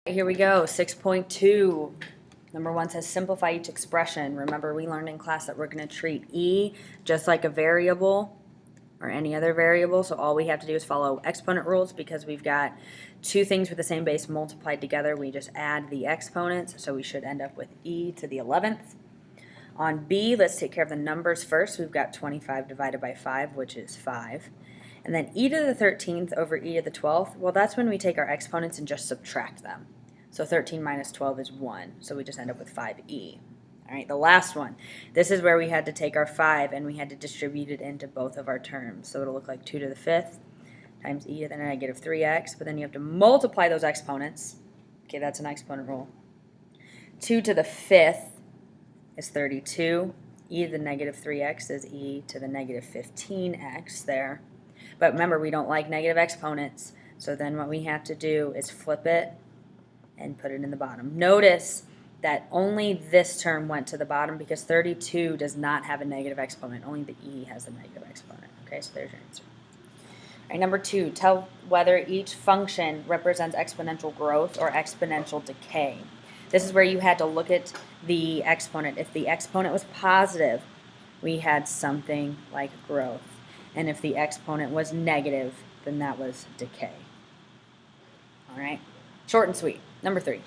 Here we go, 6.2. Number 1 says simplify each expression. Remember, we learned in class that we're going to treat e just like a variable or any other variable. So all we have to do is follow exponent rules because we've got two things with the same base multiplied together. We just add the exponents, so we should end up with e to the 11th. On b, let's take care of the numbers first. We've got 25 divided by 5, which is 5. And then e to the 13th over e to the 12th, well, that's when we take our exponents and just subtract them. So 13 minus 12 is 1, so we just end up with 5e. All right, the last one. This is where we had to take our 5 and we had to distribute it into both of our terms. So it'll look like 2 to the 5th times e to the negative 3x, but then you have to multiply those exponents. Okay, that's an exponent rule. 2 to the 5th is 32. E to the negative 3x is e to the negative 15x there. But remember, we don't like negative exponents, so then what we have to do is flip it and put it in the bottom. Notice that only this term went to the bottom because 32 does not have a negative exponent. Only the e has a negative exponent. Okay, so there's your answer. All right, number 2, tell whether each function represents exponential growth or exponential decay. This is where you had to look at the exponent. If the exponent was positive, we had something like growth. And if the exponent was negative, then that was decay. All right, short and sweet. Number 3.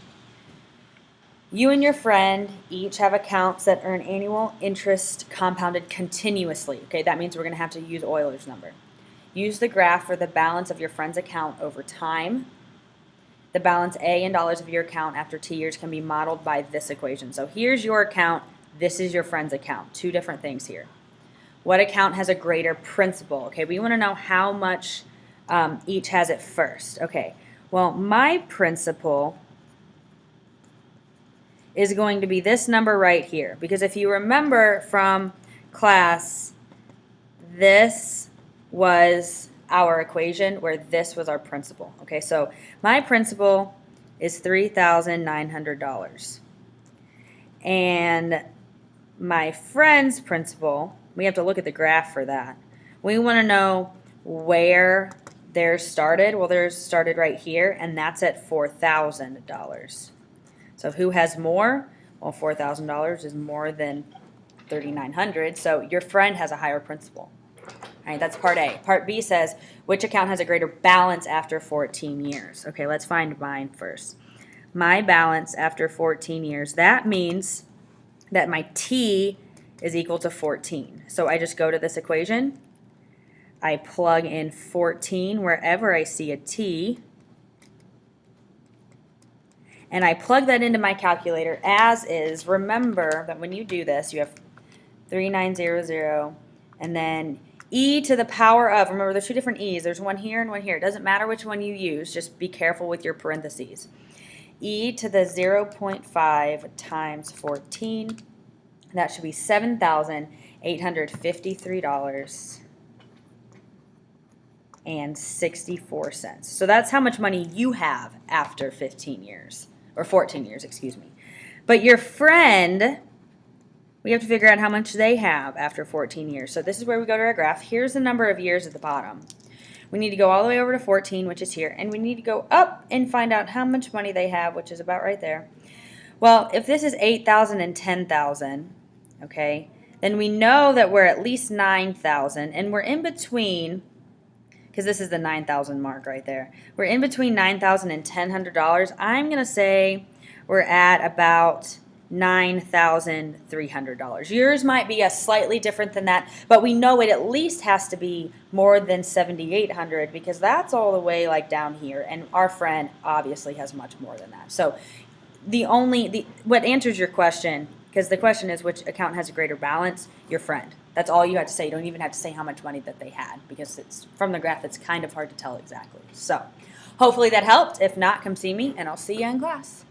You and your friend each have accounts that earn annual interest compounded continuously. Okay, that means we're going to have to use Euler's number. Use the graph for the balance of your friend's account over time. The balance A in dollars of your account after 2 years can be modeled by this equation. So here's your account. This is your friend's account. Two different things here. What account has a greater principal? Okay, we want to know how much each has at first. Okay, well, my principal is going to be this number right here. Because if you remember from class, this was our equation where this was our principal. Okay, so my principal is $3,900. And my friend's principal, we have to look at the graph for that. We want to know where theirs started. Well, theirs started right here, and that's at $4,000. So who has more? Well, $4,000 is more than $3,900, so your friend has a higher principal. All right, that's part A. Part B says, which account has a greater balance after 14 years? Okay, let's find mine first. My balance after 14 years, that means that my T is equal to 14. So I just go to this equation. I plug in 14 wherever I see a T. And I plug that into my calculator as is. Remember that when you do this, you have 3900 and then e to the power of, remember there's two different e's. There's one here and one here. It doesn't matter which one you use. Just be careful with your parentheses. E to the 0.5 times 14. That should be $7,853.64. So that's how much money you have after 15 years, or 14 years, excuse me. But your friend, we have to figure out how much they have after 14 years. So this is where we go to our graph. Here's the number of years at the bottom. We need to go all the way over to 14, which is here, and we need to go up and find out how much money they have, which is about right there. Well, if this is 8,000 and 10,000, okay, then we know that we're at least 9,000, and we're in between, because this is the 9,000 mark right there. We're in between $9,000 and $1,000. I'm going to say we're at about $9,300. Yours might be a slightly different than that, but we know it at least has to be more than $7,800 because that's all the way like down here, and our friend obviously has much more than that. So what answers your question, because the question is which account has a greater balance, your friend. That's all you have to say. You don't even have to say how much money that they had because it's from the graph it's kind of hard to tell exactly. So hopefully that helped. If not, come see me and I'll see you in class.